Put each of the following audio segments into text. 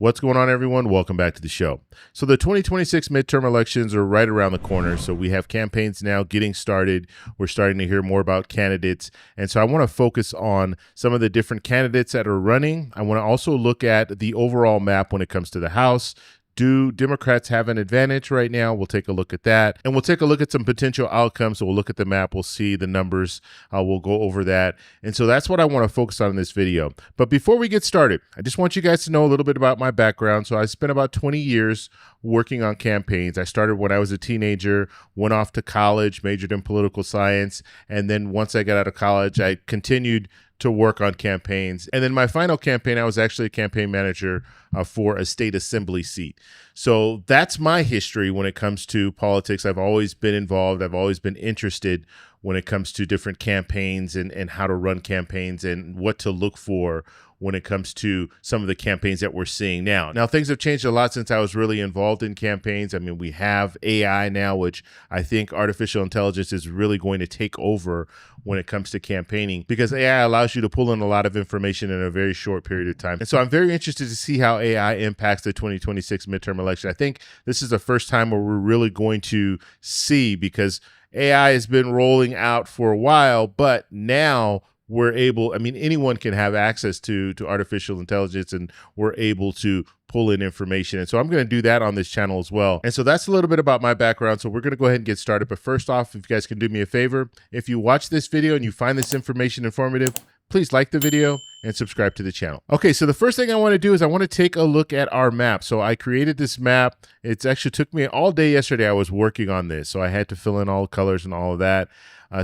What's going on, everyone? Welcome back to the show. So the 2026 midterm elections are right around the corner. So we have campaigns now getting started. We're starting to hear more about candidates. And so I want to focus on some of the different candidates that are running. I want to also look at the overall map when it comes to the House. Do Democrats have an advantage right now? We'll take a look at that. And we'll take a look at some potential outcomes. So we'll look at the map. We'll see the numbers. We'll go over that. And so that's what I want to focus on in this video. But before we get started, I just want you guys to know a little bit about my background. So I spent about 20 years working on campaigns. I started when I was a teenager, went off to college, majored in political science. And then once I got out of college, I continued to work on campaigns. And then my final campaign, I was actually a campaign manager for a state assembly seat. So that's my history when it comes to politics. I've always been involved. I've always been interested when it comes to different campaigns and how to run campaigns and what to look for when it comes to some of the campaigns that we're seeing now. Now, things have changed a lot since I was really involved in campaigns. I mean, we have AI now, which I think artificial intelligence is really going to take over when it comes to campaigning, because AI allows you to pull in a lot of information in a very short period of time. And so I'm very interested to see how AI impacts the 2026 midterm election. I think this is the first time where we're really going to see, because AI has been rolling out for a while, but now we're able, I mean, anyone can have access to artificial intelligence, and we're able to pull in information. And so I'm going to do that on this channel as well. And so that's a little bit about my background. So we're going to go ahead and get started. But first off, if you guys can do me a favor, if you watch this video and you find this information informative, please like the video and subscribe to the channel. Okay, so the first thing I want to do is I want to take a look at our map. So I created this map. It actually took me all day yesterday. I was working on this, so I had to fill in all the colors and all of that.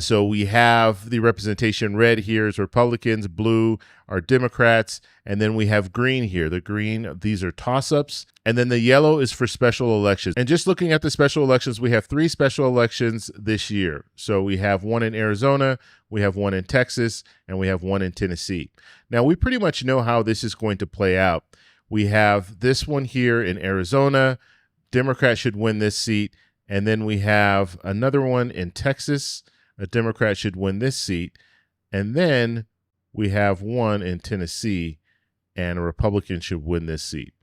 So we have the representation. Red here is Republicans, blue are Democrats, and then we have green here. The green, these are toss-ups, and then the yellow is for special elections. And just looking at the special elections, we have 3 special elections this year. So we have one in Arizona, we have one in Texas, and we have one in Tennessee. Now, we pretty much know how this is going to play out. We have this one here in Arizona. Democrats should win this seat. And then we have another one in Texas. A Democrat should win this seat. And then we have one in Tennessee, and a Republican should win this seat.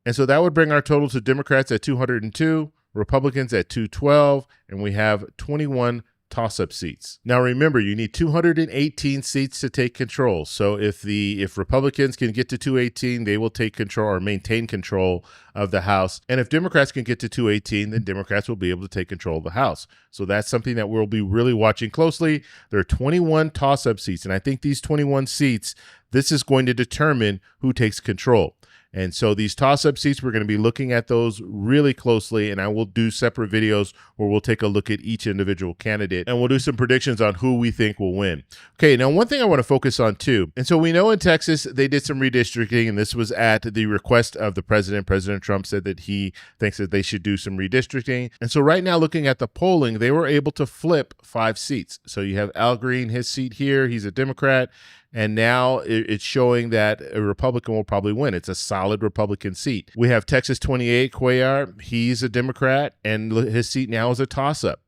And so that would bring our total to Democrats at 202, Republicans at 212, and we have 21 toss-up seats. Now remember, you need 218 seats to take control. So if Republicans can get to 218, they will take control or maintain control of the House. And if Democrats can get to 218, then Democrats will be able to take control of the House. So that's something that we'll be really watching closely. There are 21 toss-up seats, and I think these 21 seats, this is going to determine who takes control. And so these toss-up seats, we're going to be looking at those really closely, and I will do separate videos where we'll take a look at each individual candidate, and we'll do some predictions on who we think will win. Okay, now one thing I want to focus on too, and so we know in Texas they did some redistricting, and this was at the request of the president. President Trump said that he thinks that they should do some redistricting. And so right now, looking at the polling, they were able to flip 5 seats. So you have Al Green, his seat here, he's a Democrat. And now it's showing that a Republican will probably win. It's a solid Republican seat. We have Texas 28, Cuellar. He's a Democrat, and his seat now is a toss-up.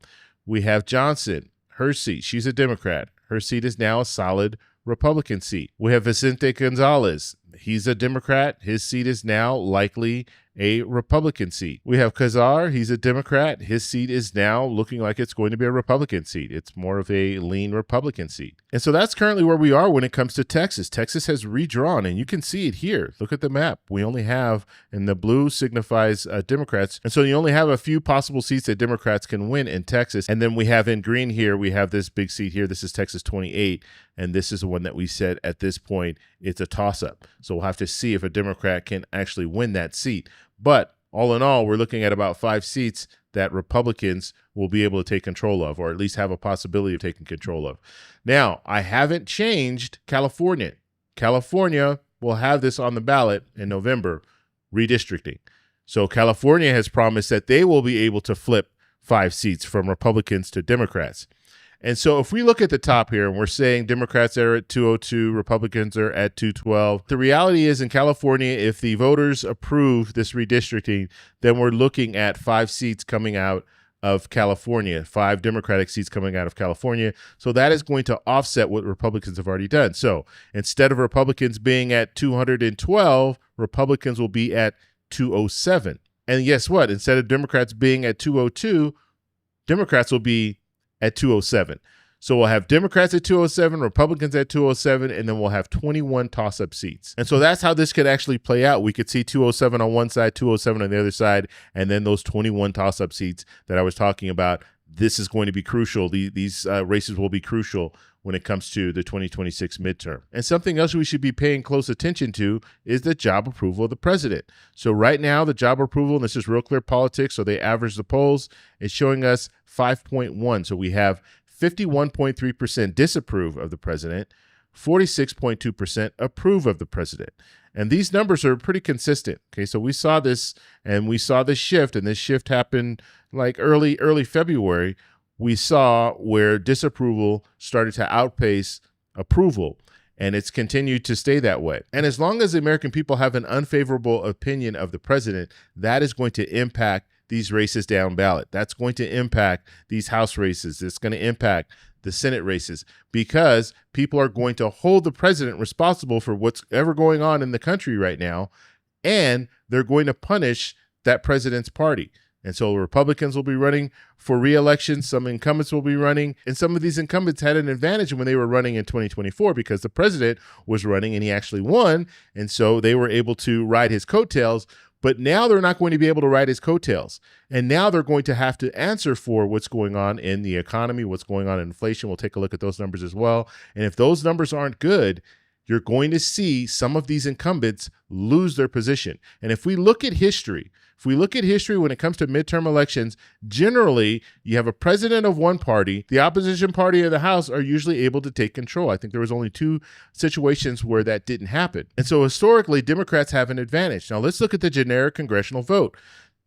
We have Johnson, her seat. She's a Democrat. Her seat is now a solid Republican seat. We have Vicente Gonzalez. He's a Democrat. His seat is now likely a Republican seat. We have Kazar. He's a Democrat. His seat is now looking like it's going to be a Republican seat. It's more of a lean Republican seat. And so that's currently where we are when it comes to Texas. Texas has redrawn, and you can see it here. Look at the map. We only have, and the blue signifies Democrats. And so you only have a few possible seats that Democrats can win in Texas. And then we have in green here, we have this big seat here. This is Texas 28. And this is the one that we said at this point, it's a toss-up. So we'll have to see if a Democrat can actually win that seat. But all in all, we're looking at about 5 seats that Republicans will be able to take control of, or at least have a possibility of taking control of. Now, I haven't changed California. California will have this on the ballot in November, redistricting. So California has promised that they will be able to flip 5 seats from Republicans to Democrats. And so if we look at the top here, and we're saying Democrats are at 202, Republicans are at 212. The reality is in California, if the voters approve this redistricting, then we're looking at 5 seats coming out of California, 5 Democratic seats coming out of California. So that is going to offset what Republicans have already done. So instead of Republicans being at 212, Republicans will be at 207. And guess what? Instead of Democrats being at 202, Democrats will be at 207. So we'll have Democrats at 207, Republicans at 207, and then we'll have 21 toss-up seats. And so that's how this could actually play out. We could see 207 on one side, 207 on the other side, and then those 21 toss-up seats that I was talking about. This is going to be crucial. These races will be crucial when it comes to the 2026 midterm. And something else we should be paying close attention to is the job approval of the president. So right now, the job approval, and this is Real Clear Politics, so they average the polls, is showing us 5.1. So we have 51.3% disapprove of the president, 46.2% approve of the president. And these numbers are pretty consistent. Okay, so we saw this and we saw this shift, and this shift happened like early February. We saw where disapproval started to outpace approval, and it's continued to stay that way. And as long as the American people have an unfavorable opinion of the president, that is going to impact these races down ballot. That's going to impact these House races. It's going to impact the Senate races, because people are going to hold the president responsible for what's ever going on in the country right now, and they're going to punish that president's party. And so Republicans will be running for re-election. Some incumbents will be running. And some of these incumbents had an advantage when they were running in 2024 because the president was running and he actually won. And so they were able to ride his coattails. But now they're not going to be able to ride his coattails. And now they're going to have to answer for what's going on in the economy, what's going on in inflation. We'll take a look at those numbers as well. And if those numbers aren't good, you're going to see some of these incumbents lose their position. And if we look at history, when it comes to midterm elections, generally you have a president of one party, the opposition party of the House are usually able to take control. I think there was only 2 situations where that didn't happen. And so historically, Democrats have an advantage. Now let's look at the generic congressional vote.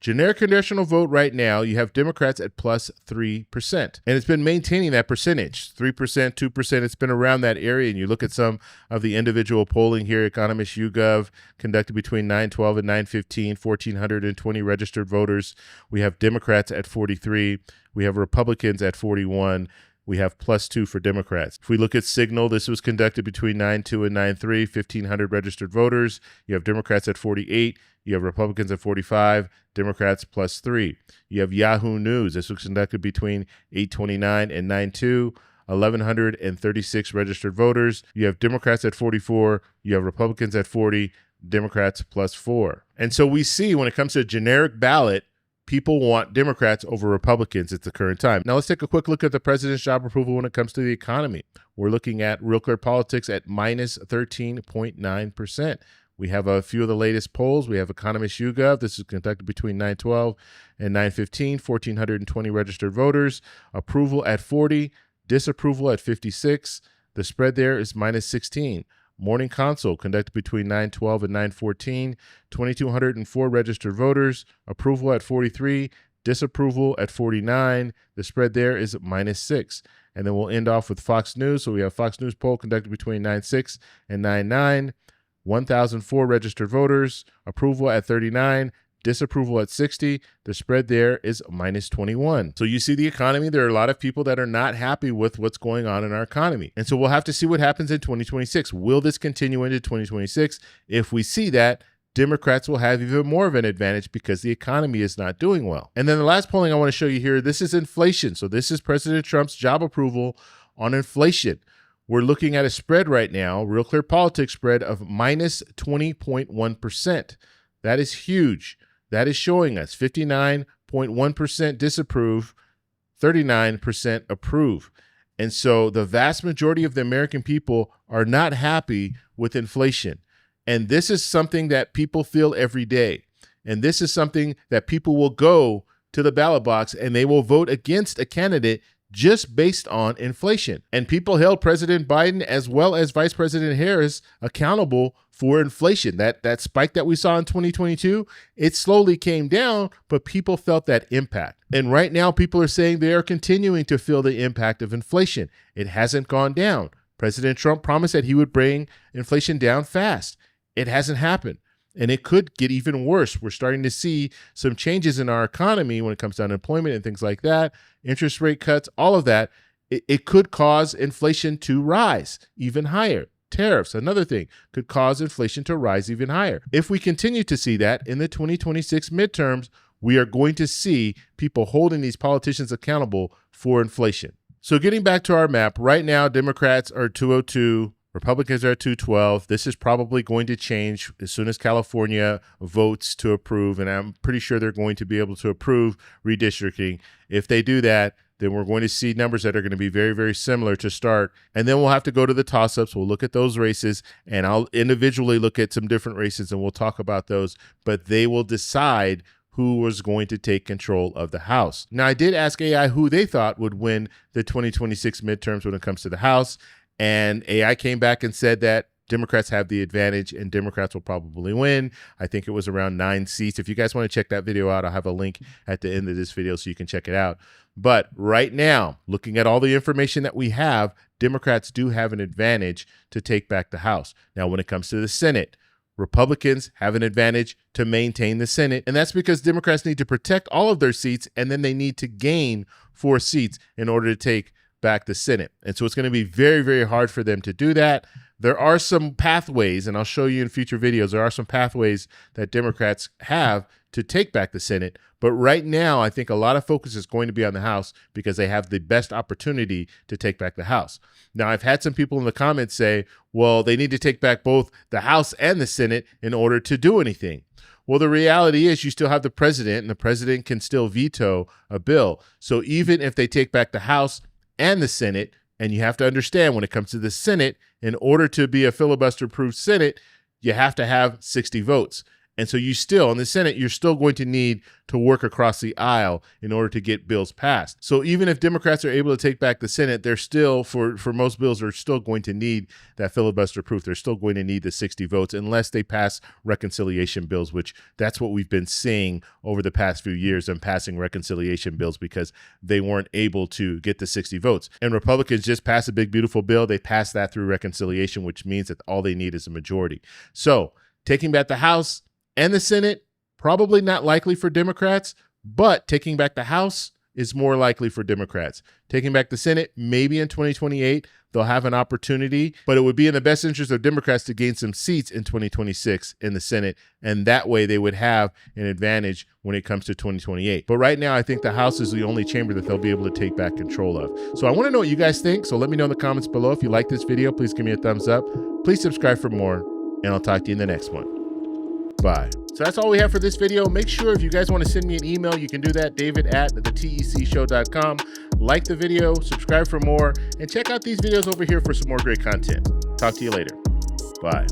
Generic congressional vote right now, you have Democrats at plus 3%. And it's been maintaining that percentage, 3%, 2%. It's been around that area. And you look at some of the individual polling here, Economist YouGov conducted between 9/12 and 9/15, 1,420 registered voters. We have Democrats at 43. We have Republicans at 41. We have plus 2 for Democrats. If we look at Signal, this was conducted between 9/2 and 9/3, 1,500 registered voters. You have Democrats at 48. You have Republicans at 45, Democrats plus 3. You have Yahoo News. This was conducted between 8:29 and 9/2, 1,136 registered voters. You have Democrats at 44. You have Republicans at 40, Democrats plus 4. And so we see when it comes to a generic ballot, people want Democrats over Republicans at the current time. Now let's take a quick look at the president's job approval when it comes to the economy. We're looking at Real Clear Politics at minus 13.9%. We have a few of the latest polls. We have Economist YouGov. This is conducted between 9/12 and 9/15, 1,420 registered voters. Approval at 40, disapproval at 56. The spread there is minus 16. Morning Consult conducted between 9/12 and 9/14, 2,204 registered voters. Approval at 43, disapproval at 49. The spread there is minus 6. And then we'll end off with Fox News. So we have Fox News poll conducted between 9/6 and 9/9. 1,004 registered voters, approval at 39, disapproval at 60. The spread there is minus 21. So you see the economy, there are a lot of people that are not happy with what's going on in our economy. And so we'll have to see what happens in 2026. Will this continue into 2026? If we see that, Democrats will have even more of an advantage because the economy is not doing well. And then the last polling I want to show you here, this is inflation. So this is President Trump's job approval on inflation. We're looking at a spread right now, Real Clear Politics spread of minus 20.1%. That is huge. That is showing us 59.1% disapprove, 39% approve. And so the vast majority of the American people are not happy with inflation. And this is something that people feel every day. And this is something that people will go to the ballot box and they will vote against a candidate just based on inflation. And people held President Biden as well as Vice President Harris accountable for inflation. That spike that we saw in 2022, it slowly came down, but people felt that impact. And right now, people are saying they are continuing to feel the impact of inflation. It hasn't gone down. President Trump promised that he would bring inflation down fast. It hasn't happened. And it could get even worse. We're starting to see some changes in our economy when it comes to unemployment and things like that, interest rate cuts, all of that. It could cause inflation to rise even higher. Tariffs, another thing, could cause inflation to rise even higher. If we continue to see that in the 2026 midterms, we are going to see people holding these politicians accountable for inflation. So getting back to our map, right now, Democrats are 202, Republicans are at 212. This is probably going to change as soon as California votes to approve, and I'm pretty sure they're going to be able to approve redistricting. If they do that, then we're going to see numbers that are going to be very, very similar to start. And then we'll have to go to the toss-ups. We'll look at those races, and I'll individually look at some different races, and we'll talk about those. But they will decide who was going to take control of the House. Now, I did ask AI who they thought would win the 2026 midterms when it comes to the House, and AI came back and said that Democrats have the advantage and Democrats will probably win. I think it was around 9 seats. If you guys want to check that video out, I'll have a link at the end of this video so you can check it out. But right now, looking at all the information that we have, Democrats do have an advantage to take back the House. Now, when it comes to the Senate, Republicans have an advantage to maintain the Senate, and that's because Democrats need to protect all of their seats, and then they need to gain 4 seats in order to take back the Senate. And so it's going to be very, very hard for them to do that. There are some pathways, and I'll show you in future videos, there are some pathways that Democrats have to take back the Senate. But right now, I think a lot of focus is going to be on the House because they have the best opportunity to take back the House. Now, I've had some people in the comments say, well, they need to take back both the House and the Senate in order to do anything. Well, the reality is you still have the president, and the president can still veto a bill. So even if they take back the House and the Senate, and you have to understand when it comes to the Senate, in order to be a filibuster-proof Senate, you have to have 60 votes. And so you still, in the Senate, you're still going to need to work across the aisle in order to get bills passed. So even if Democrats are able to take back the Senate, they're still, for most bills, are still going to need that filibuster proof. They're still going to need the 60 votes unless they pass reconciliation bills, which that's what we've been seeing over the past few years, them passing reconciliation bills because they weren't able to get the 60 votes. And Republicans just passed a big, beautiful bill. They passed that through reconciliation, which means that all they need is a majority. So taking back the House and the Senate, probably not likely for Democrats, but taking back the House is more likely for Democrats. Taking back the Senate, maybe in 2028, they'll have an opportunity, but it would be in the best interest of Democrats to gain some seats in 2026 in the Senate, and that way they would have an advantage when it comes to 2028. But right now, I think the House is the only chamber that they'll be able to take back control of. So I want to know what you guys think, so let me know in the comments below. If you like this video, please give me a thumbs up. Please subscribe for more, and I'll talk to you in the next one. Bye. So that's all we have for this video. Make sure if you guys want to send me an email, you can do that, david@thetecshow.com. Like the video, subscribe for more, and check out these videos over here for some more great content. Talk to you later. Bye.